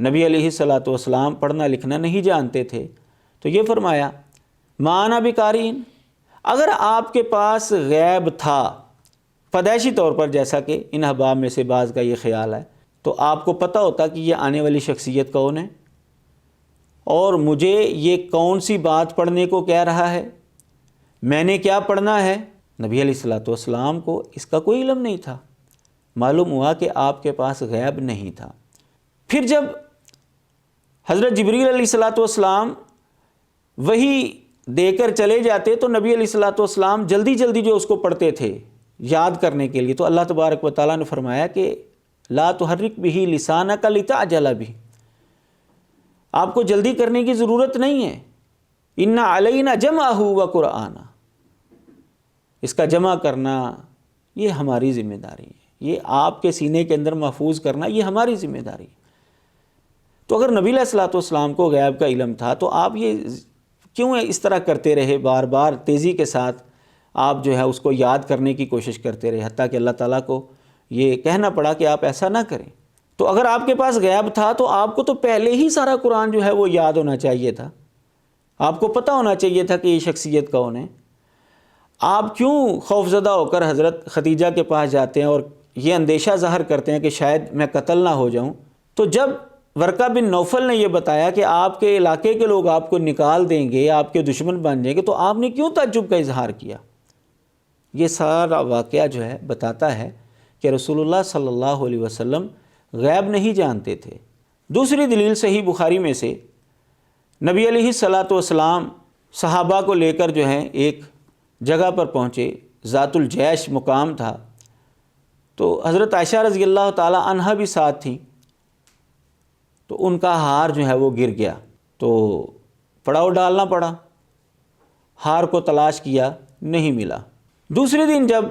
نبی علیہ الصلوۃ والسلام پڑھنا لکھنا نہیں جانتے تھے، تو یہ فرمایا ما انا بقارئ، اگر آپ کے پاس غیب تھا پیدائشی طور پر، جیسا کہ ان احباب میں سے بعض کا یہ خیال ہے، تو آپ کو پتہ ہوتا کہ یہ آنے والی شخصیت کون ہے اور مجھے یہ کون سی بات پڑھنے کو کہہ رہا ہے، میں نے کیا پڑھنا ہے۔ نبی علیہ الصلوۃ والسلام کو اس کا کوئی علم نہیں تھا، معلوم ہوا کہ آپ کے پاس غیب نہیں تھا۔ پھر جب حضرت جبریل علیہ الصلوۃ والسلام وہی دے کر چلے جاتے تو نبی علیہ الصلوۃ والسلام جلدی جلدی جو اس کو پڑھتے تھے یاد کرنے کے لیے، تو اللہ تبارک و تعالیٰ نے فرمایا کہ لا تحرک بہ لسانک لتعجل بہ، آپ کو جلدی کرنے کی ضرورت نہیں ہے، ان علینا جمعہ و قرآن، اس کا جمع کرنا یہ ہماری ذمہ داری ہے، یہ آپ کے سینے کے اندر محفوظ کرنا یہ ہماری ذمہ داری ہے۔ تو اگر نبی علیہ الصلوۃ والسلام کو غیب کا علم تھا تو آپ یہ کیوں اس طرح کرتے رہے، بار بار تیزی کے ساتھ آپ جو ہے اس کو یاد کرنے کی کوشش کرتے رہے، حتیٰ کہ اللہ تعالیٰ کو یہ کہنا پڑا کہ آپ ایسا نہ کریں۔ تو اگر آپ کے پاس غیب تھا تو آپ کو تو پہلے ہی سارا قرآن جو ہے وہ یاد ہونا چاہیے تھا، آپ کو پتہ ہونا چاہیے تھا کہ یہ شخصیت کون ہے۔ آپ کیوں خوفزدہ ہو کر حضرت خدیجہ کے پاس جاتے ہیں اور یہ اندیشہ ظاہر کرتے ہیں کہ شاید میں قتل نہ ہو جاؤں؟ تو جب ورقہ بن نوفل نے یہ بتایا کہ آپ کے علاقے کے لوگ آپ کو نکال دیں گے، آپ کے دشمن بن جائیں گے، تو آپ نے کیوں تعجب کا اظہار کیا؟ یہ سارا واقعہ جو ہے بتاتا ہے کہ رسول اللہ صلی اللہ علیہ وسلم غیب نہیں جانتے تھے۔ دوسری دلیل صحیح بخاری میں سے، نبی علیہ الصلوۃ والسلام صحابہ کو لے کر جو ہے ایک جگہ پر پہنچے، ذات الجیش مقام تھا، تو حضرت عائشہ رضی اللہ تعالی عنہا بھی ساتھ تھیں، تو ان کا ہار جو ہے وہ گر گیا، تو پڑاؤ ڈالنا پڑا، ہار کو تلاش کیا نہیں ملا۔ دوسرے دن جب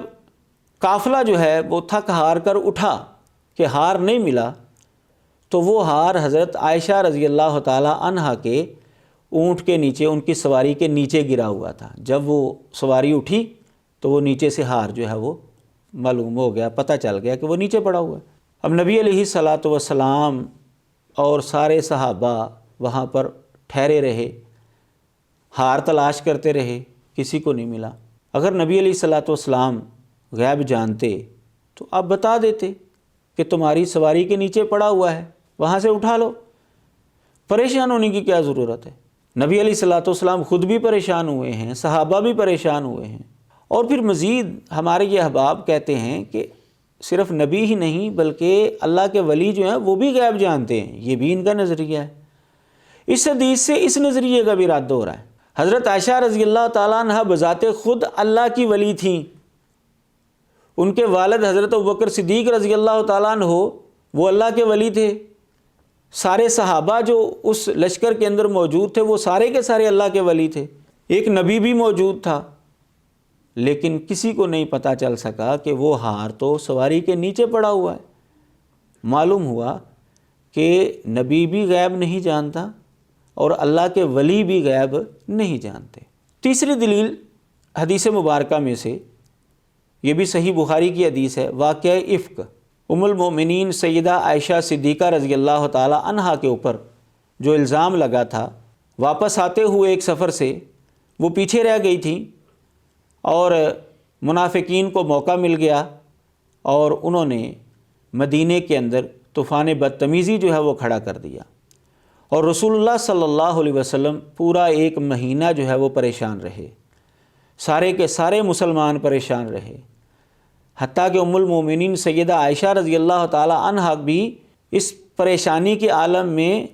قافلہ جو ہے وہ تھک ہار کر اٹھا کہ ہار نہیں ملا، تو وہ ہار حضرت عائشہ رضی اللہ تعالی عنہا کے اونٹ کے نیچے، ان کی سواری کے نیچے گرا ہوا تھا۔ جب وہ سواری اٹھی تو وہ نیچے سے ہار جو ہے وہ معلوم ہو گیا، پتہ چل گیا کہ وہ نیچے پڑا ہوا ہے۔ اب نبی علیہ الصلوۃ والسلام اور سارے صحابہ وہاں پر ٹھہرے رہے، ہار تلاش کرتے رہے، کسی کو نہیں ملا۔ اگر نبی علیہ الصلوۃ والسلام غیب جانتے تو آپ بتا دیتے کہ تمہاری سواری کے نیچے پڑا ہوا ہے، وہاں سے اٹھا لو، پریشان ہونے کی کیا ضرورت ہے؟ نبی علیہ الصلوۃ والسلام خود بھی پریشان ہوئے ہیں، صحابہ بھی پریشان ہوئے ہیں، اور پھر مزید ہمارے یہ احباب کہتے ہیں کہ صرف نبی ہی نہیں بلکہ اللہ کے ولی جو ہیں وہ بھی غیب جانتے ہیں، یہ بھی ان کا نظریہ ہے۔ اس حدیث سے اس نظریے کا بھی رد ہو رہا ہے۔ حضرت عائشہ رضی اللہ تعالیٰ عنہ بذات خود اللہ کی ولی تھیں، ان کے والد حضرت ابوبکر صدیق رضی اللہ تعالیٰ عنہ وہ اللہ کے ولی تھے، سارے صحابہ جو اس لشکر کے اندر موجود تھے وہ سارے کے سارے اللہ کے ولی تھے، ایک نبی بھی موجود تھا، لیکن کسی کو نہیں پتہ چل سکا کہ وہ ہار تو سواری کے نیچے پڑا ہوا ہے۔ معلوم ہوا کہ نبی بھی غیب نہیں جانتا اور اللہ کے ولی بھی غیب نہیں جانتے۔ تیسری دلیل حدیث مبارکہ میں سے، یہ بھی صحیح بخاری کی حدیث ہے، واقعہ افک، ام المؤمنین سیدہ عائشہ صدیقہ رضی اللہ تعالی عنہا کے اوپر جو الزام لگا تھا، واپس آتے ہوئے ایک سفر سے وہ پیچھے رہ گئی تھیں اور منافقین کو موقع مل گیا اور انہوں نے مدینے کے اندر طوفان بدتمیزی جو ہے وہ کھڑا کر دیا، اور رسول اللہ صلی اللہ علیہ وسلم پورا ایک مہینہ جو ہے وہ پریشان رہے، سارے کے سارے مسلمان پریشان رہے، حتیٰ کہ ام المومنین سیدہ عائشہ رضی اللہ تعالی عنہا بھی اس پریشانی کے عالم میں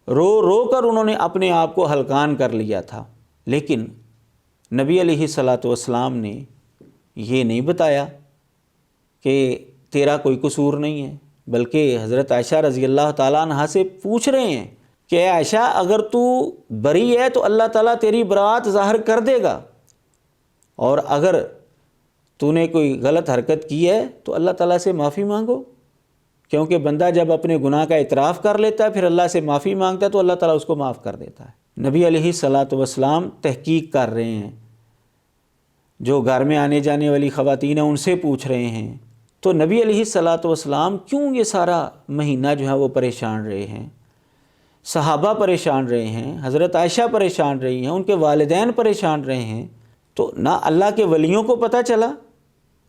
رو رو کر انہوں نے اپنے آپ کو ہلکان کر لیا تھا۔ لیکن نبی علیہ الصلوۃ والسلام نے یہ نہیں بتایا کہ تیرا کوئی قصور نہیں ہے، بلکہ حضرت عائشہ رضی اللہ تعالیٰ عنہا سے پوچھ رہے ہیں کہ اے عائشہ اگر تو بری ہے تو اللہ تعالیٰ تیری برات ظاہر کر دے گا، اور اگر تو نے کوئی غلط حرکت کی ہے تو اللہ تعالیٰ سے معافی مانگو، کیونکہ بندہ جب اپنے گناہ کا اعتراف کر لیتا ہے پھر اللہ سے معافی مانگتا ہے تو اللہ تعالیٰ اس کو معاف کر دیتا ہے۔ نبی علیہ الصلوۃ والسلام تحقیق کر رہے ہیں، جو گھر میں آنے جانے والی خواتین ہیں ان سے پوچھ رہے ہیں، تو نبی علیہ الصلوۃ والسلام کیوں یہ سارا مہینہ جو ہے وہ پریشان رہے ہیں؟ صحابہ پریشان رہے ہیں، حضرت عائشہ پریشان رہی ہیں، ان کے والدین پریشان رہے ہیں، تو نہ اللہ کے ولیوں کو پتہ چلا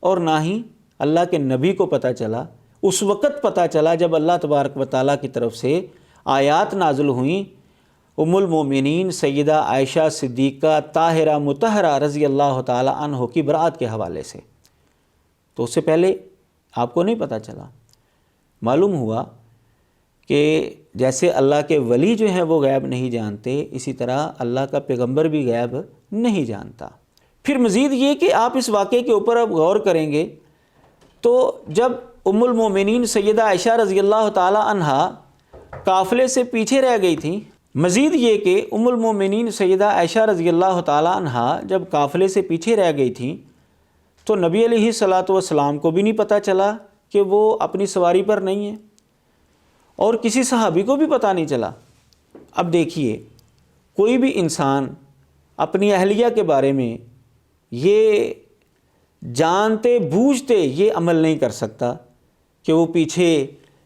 اور نہ ہی اللہ کے نبی کو پتہ چلا۔ اس وقت پتہ چلا جب اللہ تبارک و تعالیٰ کی طرف سے آیات نازل ہوئیں ام المومنین سیدہ عائشہ صدیقہ طاہرہ مطہرہ رضی اللہ تعالیٰ عنہ کی برات کے حوالے سے۔ تو اس سے پہلے آپ کو نہیں پتہ چلا۔ معلوم ہوا کہ جیسے اللہ کے ولی جو ہیں وہ غیب نہیں جانتے، اسی طرح اللہ کا پیغمبر بھی غیب نہیں جانتا۔ پھر مزید یہ کہ آپ اس واقعے کے اوپر اب غور کریں گے تو جب ام المومنین سیدہ عائشہ رضی اللہ تعالی عنہا قافلے سے پیچھے رہ گئی تھیں، مزید یہ کہ ام المومنین سیدہ عائشہ رضی اللہ تعالی عنہا جب قافلے سے پیچھے رہ گئی تھیں تو نبی علیہ الصلاۃ والسلام کو بھی نہیں پتہ چلا کہ وہ اپنی سواری پر نہیں ہیں، اور کسی صحابی کو بھی پتہ نہیں چلا۔ اب دیکھیے، کوئی بھی انسان اپنی اہلیہ کے بارے میں یہ جانتے بوجھتے یہ عمل نہیں کر سکتا کہ وہ پیچھے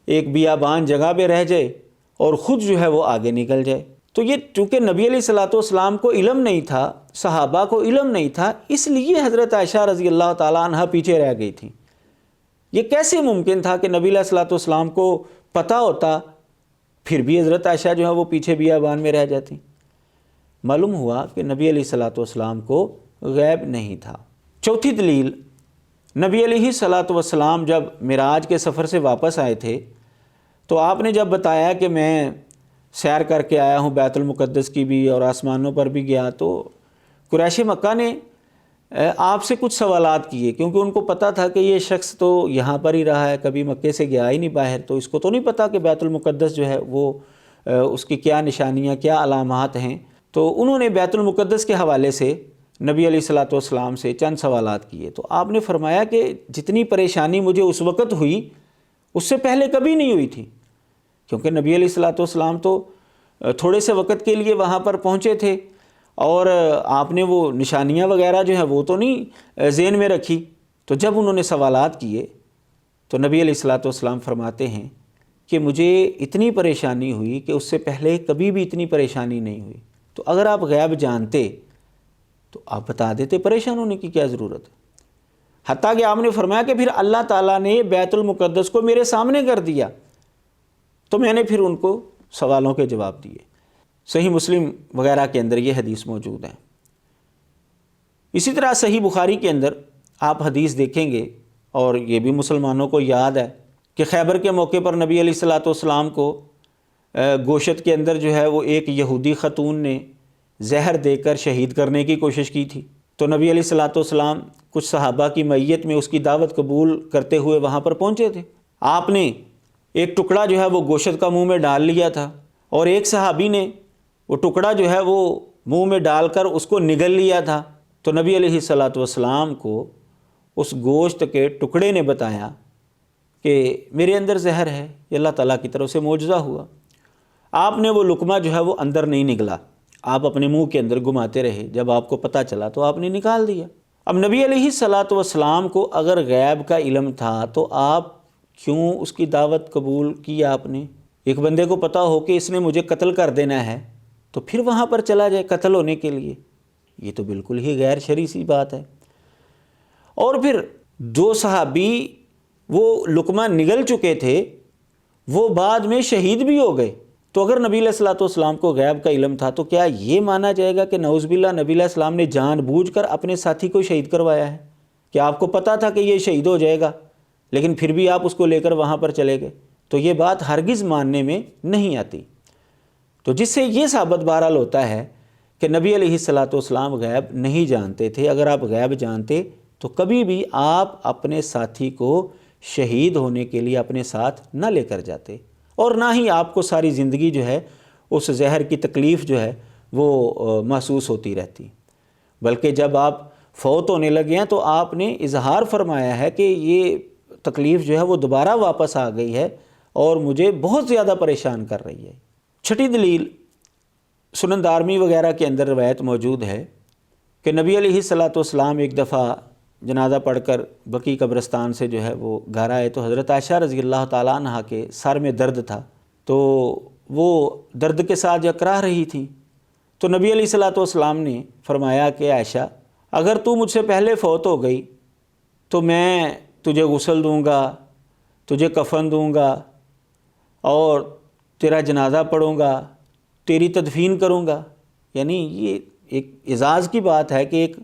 ایک بیابان جگہ پہ رہ جائے اور خود جو ہے وہ آگے نکل جائے۔ تو یہ چونکہ نبی علیہ الصلاۃ والسلام کو علم نہیں تھا، صحابہ کو علم نہیں تھا، اس لیے حضرت عائشہ رضی اللہ تعالیٰ عنہ پیچھے رہ گئی تھیں۔ یہ کیسے ممکن تھا کہ نبی علیہ الصلاۃ والسلام کو پتہ ہوتا پھر بھی حضرت عائشہ جو ہے وہ پیچھے بیابان میں رہ جاتی؟ معلوم ہوا کہ نبی علیہ الصلاۃ والسلام کو غیب نہیں تھا۔ چوتھی دلیل، نبی علیہ الصلاۃ والسلام جب معراج کے سفر سے واپس آئے تھے تو آپ نے جب بتایا کہ میں سیر کر کے آیا ہوں بیت المقدس کی بھی اور آسمانوں پر بھی گیا، تو قریش مکہ نے آپ سے کچھ سوالات کیے، کیونکہ ان کو پتہ تھا کہ یہ شخص تو یہاں پر ہی رہا ہے، کبھی مکے سے گیا ہی نہیں باہر، تو اس کو تو نہیں پتہ کہ بیت المقدس جو ہے وہ اس کی کیا نشانیاں، کیا علامات ہیں۔ تو انہوں نے بیت المقدس کے حوالے سے نبی علیہ الصلاۃ والسلام سے چند سوالات کیے، تو آپ نے فرمایا کہ جتنی پریشانی مجھے اس وقت ہوئی اس سے پہلے کبھی نہیں ہوئی تھی، کیونکہ نبی علیہ الصلاۃ والسلام تو تھوڑے سے وقت کے لیے وہاں پر پہنچے تھے اور آپ نے وہ نشانیاں وغیرہ جو ہے وہ تو نہیں ذہن میں رکھی۔ تو جب انہوں نے سوالات کیے تو نبی علیہ الصلاۃ والسلام فرماتے ہیں کہ مجھے اتنی پریشانی ہوئی کہ اس سے پہلے کبھی بھی اتنی پریشانی نہیں ہوئی۔ تو اگر آپ غیب جانتے تو آپ بتا دیتے، پریشان ہونے کی کیا ضرورت ہے؟ حتیٰ کہ آپ نے فرمایا کہ پھر اللہ تعالیٰ نے بیت المقدس کو میرے سامنے کر دیا تو میں نے پھر ان کو سوالوں کے جواب دیے۔ صحیح مسلم وغیرہ کے اندر یہ حدیث موجود ہے۔ اسی طرح صحیح بخاری کے اندر آپ حدیث دیکھیں گے، اور یہ بھی مسلمانوں کو یاد ہے کہ خیبر کے موقع پر نبی علیہ الصلاۃ والسلام کو گوشت کے اندر جو ہے وہ ایک یہودی خاتون نے زہر دے کر شہید کرنے کی کوشش کی تھی۔ تو نبی علیہ الصلاۃ والسلام کچھ صحابہ کی معیت میں اس کی دعوت قبول کرتے ہوئے وہاں پر پہنچے تھے۔ آپ نے ایک ٹکڑا جو ہے وہ گوشت کا منہ میں ڈال لیا تھا، اور ایک صحابی نے وہ ٹکڑا جو ہے وہ منہ میں ڈال کر اس کو نگل لیا تھا۔ تو نبی علیہ الصلاۃ والسلام کو اس گوشت کے ٹکڑے نے بتایا کہ میرے اندر زہر ہے، یہ اللہ تعالیٰ کی طرف سے معجزہ ہوا۔ آپ نے وہ لقمہ جو ہے وہ اندر نہیں نگلا، آپ اپنے منہ کے اندر گھماتے رہے، جب آپ کو پتہ چلا تو آپ نے نکال دیا۔ اب نبی علیہ الصلاۃ والسلام کو اگر غیب کا علم تھا تو آپ کیوں اس کی دعوت قبول کی؟ آپ نے ایک بندے کو پتہ ہو کہ اس نے مجھے قتل کر دینا ہے تو پھر وہاں پر چلا جائے قتل ہونے کے لیے، یہ تو بالکل ہی غیر شرعی سی بات ہے۔ اور پھر جو صحابی وہ لقمہ نگل چکے تھے وہ بعد میں شہید بھی ہو گئے۔ تو اگر نبی علیہ الصلاۃ والسلام کو غیب کا علم تھا تو کیا یہ مانا جائے گا کہ نعوذ باللہ نبی علیہ السلام نے جان بوجھ کر اپنے ساتھی کو شہید کروایا ہے؟ کہ آپ کو پتہ تھا کہ یہ شہید ہو جائے گا لیکن پھر بھی آپ اس کو لے کر وہاں پر چلے گئے؟ تو یہ بات ہرگز ماننے میں نہیں آتی۔ تو جس سے یہ ثابت بہرحال ہوتا ہے کہ نبی علیہ الصلاۃ والسلام غیب نہیں جانتے تھے۔ اگر آپ غیب جانتے تو کبھی بھی آپ اپنے ساتھی کو شہید ہونے کے لیے اپنے ساتھ نہ لے کر جاتے، اور نہ ہی آپ کو ساری زندگی جو ہے اس زہر کی تکلیف جو ہے وہ محسوس ہوتی رہتی۔ بلکہ جب آپ فوت ہونے لگے ہیں تو آپ نے اظہار فرمایا ہے کہ یہ تکلیف جو ہے وہ دوبارہ واپس آ گئی ہے اور مجھے بہت زیادہ پریشان کر رہی ہے۔ چھٹی دلیل، سنن دارمی وغیرہ کے اندر روایت موجود ہے کہ نبی علیہ الصلاۃ والسلام ایک دفعہ جنازہ پڑھ کر بقیع قبرستان سے جو ہے وہ گھر آئے تو حضرت عائشہ رضی اللہ تعالیٰ عنہ کے سر میں درد تھا، تو وہ درد کے ساتھ جکراہ رہی تھیں، تو نبی علیہ الصلوۃ والسلام نے فرمایا کہ عائشہ اگر تو مجھ سے پہلے فوت ہو گئی تو میں تجھے غسل دوں گا، تجھے کفن دوں گا اور تیرا جنازہ پڑھوں گا، تیری تدفین کروں گا۔ یعنی یہ ایک اعزاز کی بات ہے کہ ایک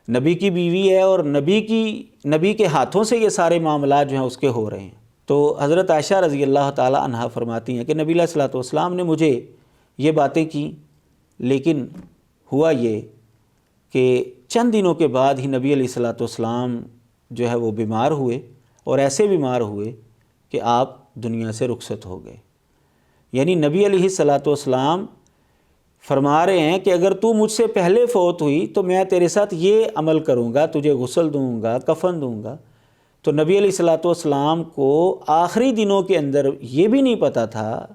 نبی کی بیوی ہے اور نبی کے ہاتھوں سے یہ سارے معاملات جو ہیں اس کے ہو رہے ہیں۔ تو حضرت عائشہ رضی اللہ تعالی عنہا فرماتی ہیں کہ نبی علیہ الصلوۃ والسلام نے مجھے یہ باتیں کی، لیکن ہوا یہ کہ چند دنوں کے بعد ہی نبی علیہ الصلوۃ والسلام جو ہے وہ بیمار ہوئے، اور ایسے بیمار ہوئے کہ آپ دنیا سے رخصت ہو گئے۔ یعنی نبی علیہ الصلوۃ والسلام فرما رہے ہیں کہ اگر تو مجھ سے پہلے فوت ہوئی تو میں تیرے ساتھ یہ عمل کروں گا، تجھے غسل دوں گا، کفن دوں گا۔ تو نبی علیہ الصلوۃ والسلام کو آخری دنوں کے اندر یہ بھی نہیں پتہ تھا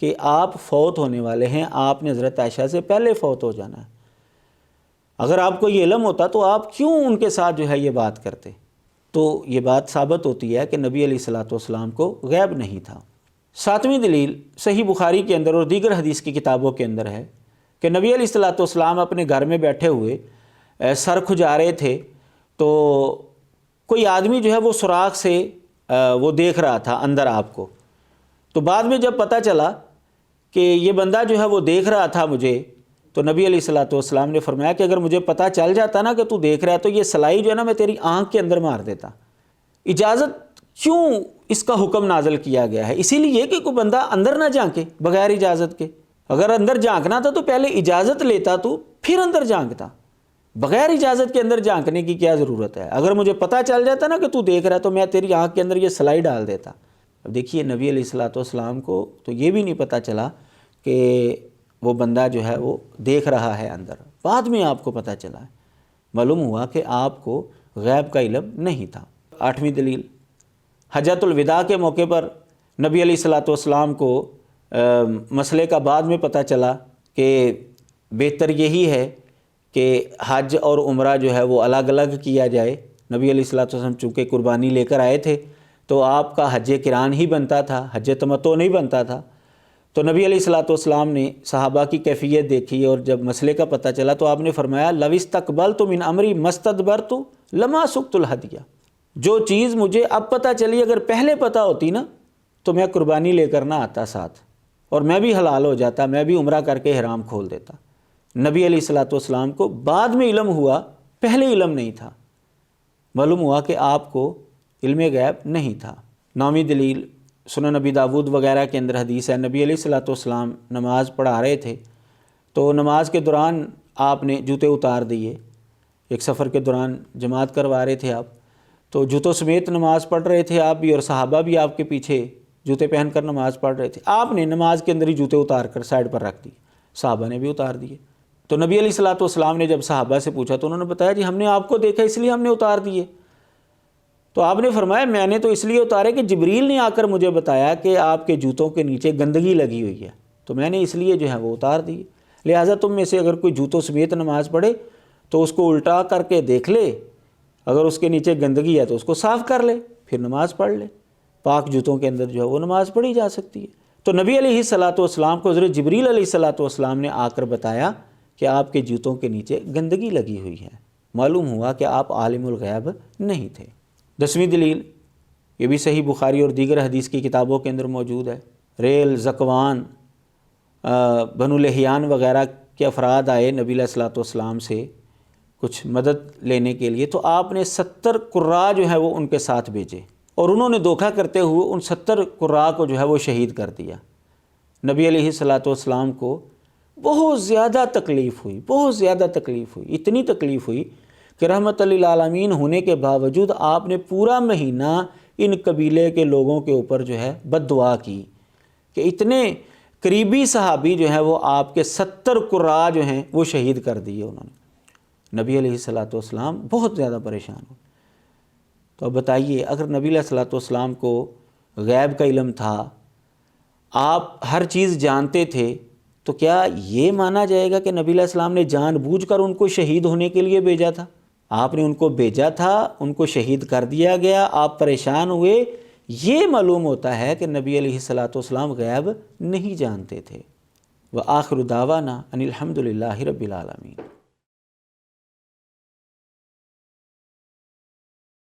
کہ آپ فوت ہونے والے ہیں، آپ نے حضرت عائشہ سے پہلے فوت ہو جانا ہے۔ اگر آپ کو یہ علم ہوتا تو آپ کیوں ان کے ساتھ جو ہے یہ بات کرتے؟ تو یہ بات ثابت ہوتی ہے کہ نبی علیہ الصلوۃ والسلام کو غیب نہیں تھا۔ ساتویں دلیل صحیح بخاری کے اندر اور دیگر حدیث کی کتابوں کے اندر ہے کہ نبی علیہ الصلوۃ والسلام اپنے گھر میں بیٹھے ہوئے سر کھجا رہے تھے، تو کوئی آدمی جو ہے وہ سوراخ سے وہ دیکھ رہا تھا اندر آپ کو۔ تو بعد میں جب پتہ چلا کہ یہ بندہ جو ہے وہ دیکھ رہا تھا مجھے، تو نبی علیہ الصلوۃ والسلام نے فرمایا کہ اگر مجھے پتہ چل جاتا نا کہ تو دیکھ رہا ہے تو یہ سلائی جو ہے نا میں تیری آنکھ کے اندر مار دیتا۔ اجازت کیوں اس کا حکم نازل کیا گیا ہے؟ اسی لیے کہ کوئی بندہ اندر نہ جھانکے بغیر اجازت کے۔ اگر اندر جھانکنا تھا تو پہلے اجازت لیتا تو پھر اندر جھانکتا، بغیر اجازت کے اندر جھانکنے کی کیا ضرورت ہے؟ اگر مجھے پتہ چل جاتا نا کہ تو دیکھ رہا ہے تو میں تیری آنکھ کے اندر یہ سلائی ڈال دیتا۔ اب دیکھیے نبی علیہ الصلوۃ والسلام کو تو یہ بھی نہیں پتہ چلا کہ وہ بندہ جو ہے وہ دیکھ رہا ہے اندر، بعد میں آپ کو پتہ چلا ہے۔ معلوم ہوا کہ آپ کو غیب کا علم نہیں تھا۔ آٹھویں دلیل، حجۃ الوداع کے موقع پر نبی علیہ الصلوۃ والسلام کو مسئلے کا بعد میں پتہ چلا کہ بہتر یہی ہے کہ حج اور عمرہ جو ہے وہ الگ الگ کیا جائے۔ نبی علیہ الصلوۃ والسلام چونکہ قربانی لے کر آئے تھے تو آپ کا حج قران ہی بنتا تھا، حج تمتع نہیں بنتا تھا۔ تو نبی علیہ الصلوۃ والسلام نے صحابہ کی کیفیت دیکھی اور جب مسئلے کا پتہ چلا تو آپ نے فرمایا لو استقبلت من امری ما استدبرت لما سقت الہدیہ، جو چیز مجھے اب پتہ چلی اگر پہلے پتہ ہوتی نا تو میں قربانی لے کر نہ آتا ساتھ، اور میں بھی حلال ہو جاتا، میں بھی عمرہ کر کے احرام کھول دیتا۔ نبی علیہ الصلوۃ والسلام کو بعد میں علم ہوا، پہلے علم نہیں تھا۔ معلوم ہوا کہ آپ کو علم غیب نہیں تھا۔ نویں دلیل، سنن نبی داود وغیرہ کے اندر حدیث ہے، نبی علیہ الصلوۃ والسلام نماز پڑھا رہے تھے تو نماز کے دوران آپ نے جوتے اتار دیے۔ ایک سفر کے دوران جماعت کروا رہے تھے آپ، تو جوتوں سمیت نماز پڑھ رہے تھے آپ بھی، اور صحابہ بھی آپ کے پیچھے جوتے پہن کر نماز پڑھ رہے تھے۔ آپ نے نماز کے اندر ہی جوتے اتار کر سائڈ پر رکھ دیے، صحابہ نے بھی اتار دیے۔ تو نبی علیہ الصلوۃ والسلام نے جب صحابہ سے پوچھا تو انہوں نے بتایا جی ہم نے آپ کو دیکھا اس لیے ہم نے اتار دیے۔ تو آپ نے فرمایا میں نے تو اس لیے اتارے کہ جبریل نے آ کر مجھے بتایا کہ آپ کے جوتوں کے نیچے گندگی لگی ہوئی ہے، تو میں نے اس لیے جو ہے وہ اتار دیے۔ لہٰذا تم میں سے اگر کوئی جوتوں سمیت نماز پڑھے تو اس کو الٹا کر کے دیکھ لے، اگر اس کے نیچے گندگی ہے تو اس کو صاف کر لے، پھر نماز پڑھ لے۔ پاک جوتوں کے اندر جو ہے وہ نماز پڑھی جا سکتی ہے۔ تو نبی علیہ الصلوۃ والسلام کو حضرت جبریل علیہ الصلوۃ والسلام نے آ کر بتایا کہ آپ کے جوتوں کے نیچے گندگی لگی ہوئی ہے۔ معلوم ہوا کہ آپ عالم الغیب نہیں تھے۔ 10ویں دلیل، یہ بھی صحیح بخاری اور دیگر حدیث کی کتابوں کے اندر موجود ہے۔ ریل، زکوان، بنو لحیان وغیرہ کے افراد آئے نبی علیہ الصلوۃ والسلام سے کچھ مدد لینے کے لیے، تو آپ نے 70 قراء جو ہے وہ ان کے ساتھ بھیجے، اور انہوں نے دھوکہ کرتے ہوئے ان 70 قراء کو جو ہے وہ شہید کر دیا۔ نبی علیہ الصلوۃ والسلام کو بہت زیادہ تکلیف ہوئی، بہت زیادہ تکلیف ہوئی، اتنی تکلیف ہوئی کہ رحمت للعالمین ہونے کے باوجود آپ نے پورا مہینہ ان قبیلے کے لوگوں کے اوپر جو ہے بد دعا کی کہ اتنے قریبی صحابی جو ہیں وہ آپ کے 70 قراء جو ہیں وہ شہید کر دیے انہوں نے۔ نبی علیہ الصلوۃ والسلام بہت زیادہ پریشان ہوئے۔ تو اب بتائیے اگر نبی علیہ الصلوۃ والسلام کو غیب کا علم تھا، آپ ہر چیز جانتے تھے، تو کیا یہ مانا جائے گا کہ نبی علیہ السلام نے جان بوجھ کر ان کو شہید ہونے کے لیے بھیجا تھا؟ آپ نے ان کو بھیجا تھا، ان کو شہید کر دیا گیا، آپ پریشان ہوئے یہ معلوم ہوتا ہے کہ نبی علیہ الصلوۃ والسلام غیب نہیں جانتے تھے۔ وآخر دعوانا ان الحمد للہ رب العالمین۔